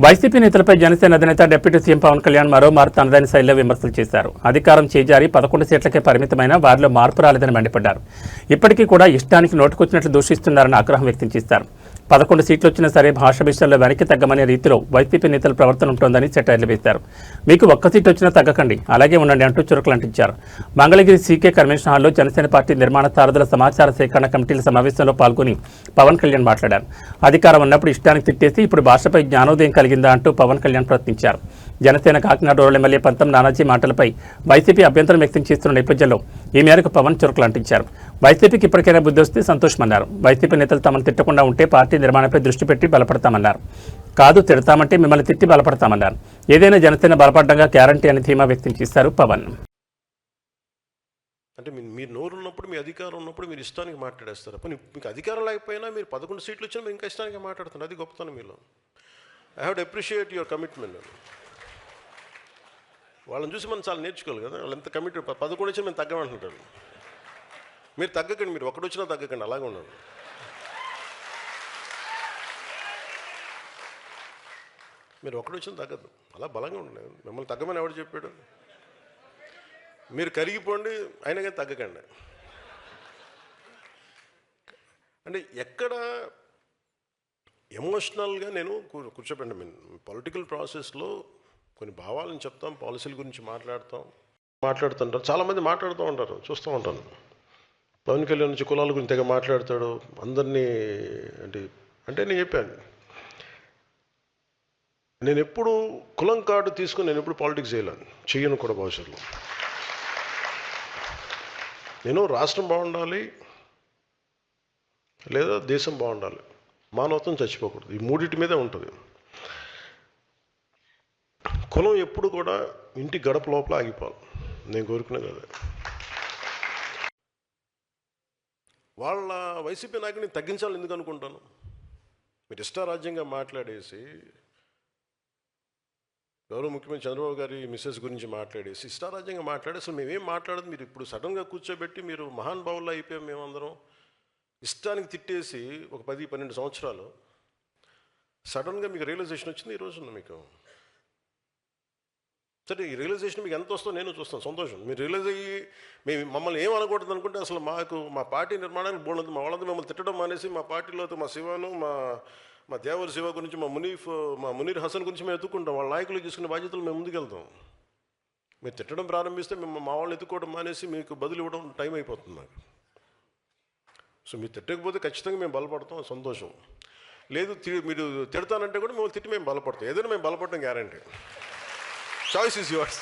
YCP నేతలపై జనసేన అధినేత deputy CM Pawan Kalyan మరోమారు తనదైన శైలిలో విమర్శలు చేశారు. అధికారం చేజారి 11 సీట్లకే పరిమితమైన వారిలో మార్పు రాలేదని మండిపడ్డారు. ఇప్పటికీ కూడా ఇష్టానికి నోటుకొచ్చినట్లు దూషిస్తున్నారని ఆగ్రహం వ్యక్తం చేశారు. 11 సీట్లు వచ్చినా సరే భాష విషయంలో వెనక్కి తగ్గమనే రీతిలో వైసీపీ నేతల ప్రవర్తన ఉంటోందని సెటైర్లు వేశారు. మీకు ఒక్క సీటు వచ్చినా తగ్గకండి, అలాగే ఉండండి అంటూ చురుకులు అంటించారు. మంగళగిరి సీకే కన్వెన్షన్ హాల్లో జనసేన పార్టీ నిర్మాణ సారథుల సమాచార సేకరణ కమిటీల సమావేశంలో పాల్గొని పవన్ కళ్యాణ్ మాట్లాడారు. అధికారం ఉన్నప్పుడు ఇష్టానికి తిట్టేసి ఇప్పుడు భాషపై జ్ఞానోదయం కలిగిందా అంటూ పవన్ కళ్యాణ్ ప్రశ్నించారు. జనసేన కాకినాడ రూరల్ ఎమ్మెల్యే పంతం నానాజీ మాటలపై వైసీపీ అభ్యంతరం వ్యక్తం చేస్తున్న నేపథ్యంలో ఈ మేరకు పవన్ చురుకులు అంటించారు. వైసీపీకి ఇప్పటికైనా బుద్ధి వస్తే సంతోషమన్నారు. వైసీపీ నేతలు తమను తిట్టకుండా ఉంటే పార్టీ నిర్మాణంపై దృష్టి పెట్టి బలపడతామన్నారు. కాదు, తిడతామంటే మిమ్మల్ని తిట్టి బలపడతామన్నారు. ఏదైనా జనసేన బలపడ్డంగా గ్యారంటీ అని ధీమా వ్యక్తం చేశారు పవన్. అంటే మీరు నోరు ఉన్నప్పుడు, మీ అధికారం ఉన్నప్పుడు మీరు ఇష్టానికి మాట్లాడేస్తారు. అప్పుడు మీకు అధికారం లేకపోయినా మీరు 11 సీట్లు వచ్చినా మీరు ఇంకా ఇష్టానికి మాట్లాడుతున్నారు. అది గొప్పతనం మీలో. I have to appreciate your commitment. వాళ్ళని చూసి మనం చాలా నేర్చుకోవాలి కదా. వాళ్ళు ఎంత కమిటెడ్. 11 వచ్చినా మేము తగ్గమంటుంటారు. మీరు తగ్గకండి, మీరు ఒకటి వచ్చినా తగ్గకండి, అలాగే ఉండండి. మీరు ఒకటి వచ్చినా తగ్గద్దు, అలా బలంగా ఉండండి. మిమ్మల్ని తగ్గమని ఎవరు చెప్పాడు? మీరు కరిగిపోండి, అయినా కానీ తగ్గకండి. అంటే ఎక్కడ ఎమోషనల్గా నేను కూర్చోబెట్టండి. మీన్ పొలిటికల్ ప్రాసెస్లో కొన్ని భావాలను చెప్తాం, పాలసీల గురించి మాట్లాడుతుంటారు. చాలామంది మాట్లాడుతూ ఉంటారు, చూస్తూ ఉంటాను. పవన్ కళ్యాణ్ నుంచి కులాల గురించి తెగ మాట్లాడతాడు అందరినీ. అంటే నేను చెప్పాను, నేను ఎప్పుడు కులం కార్డు తీసుకుని నేను ఎప్పుడు పాలిటిక్స్ చేయను కూడా భవిష్యత్తులో. నేను రాష్ట్రం బాగుండాలి లేదా దేశం బాగుండాలి, మానవత్వం చచ్చిపోకూడదు, ఈ మూడింటి మీదే ఉంటుంది. కులం ఎప్పుడు కూడా ఇంటి గడప లోపల ఆగిపోవాలి, నేను కోరుకునేది అదే. వాళ్ళ వైసీపీ నాయకుడిని తగ్గించాలని ఎందుకు అనుకుంటాను? మీరు ఇష్టారాజ్యంగా మాట్లాడేసి, గౌరవ ముఖ్యమంత్రి చంద్రబాబు గారి మిస్సెస్ గురించి మాట్లాడేసి ఇష్టారాజ్యంగా మాట్లాడేసి అసలు మేమేం మాట్లాడదు. మీరు ఇప్పుడు సడన్గా కూర్చోబెట్టి మీరు మహానుభావుల్లో అయిపోయాం మేమందరం. ఇష్టానికి తిట్టేసి ఒక 10-12 సంవత్సరాలు సడన్గా మీకు రియలైజేషన్ వచ్చింది ఈ రోజున. మీకు సరే, ఈ రియలైజేషన్ మీకు ఎంత వస్తుందో నేను చూస్తాను, సంతోషం. మీరు రియలైజ్ అయ్యి మమ్మల్ని ఏం అనకూడదు అనుకుంటే అసలు మా పార్టీ నిర్మాణానికి బోల్డ్ మా వాళ్ళంతా మిమ్మల్ని తిట్టడం మానేసి మా పార్టీలో మా శివను, మా దేవర శివ గురించి, మా మునీర్ హసన్ గురించి మేము ఎత్తుకుంటాం. వాళ్ళ నాయకులు తీసుకునే బాధ్యతలు మేము ముందుకెళ్తాం. మీరు తిట్టడం ప్రారంభిస్తే మేము మా వాళ్ళని ఎత్తుకోవడం మానేసి మీకు బదులు ఇవ్వడం టైం అయిపోతుంది నాకు. సో మీరు తిట్టకపోతే ఖచ్చితంగా మేము బలపడతాం, సంతోషం. లేదు మీరు తిడతానంటే కూడా మేము తిట్టి మేము బలపడతాం. ఏదైనా మేము బలపడటం గ్యారంటీ. Choice is yours.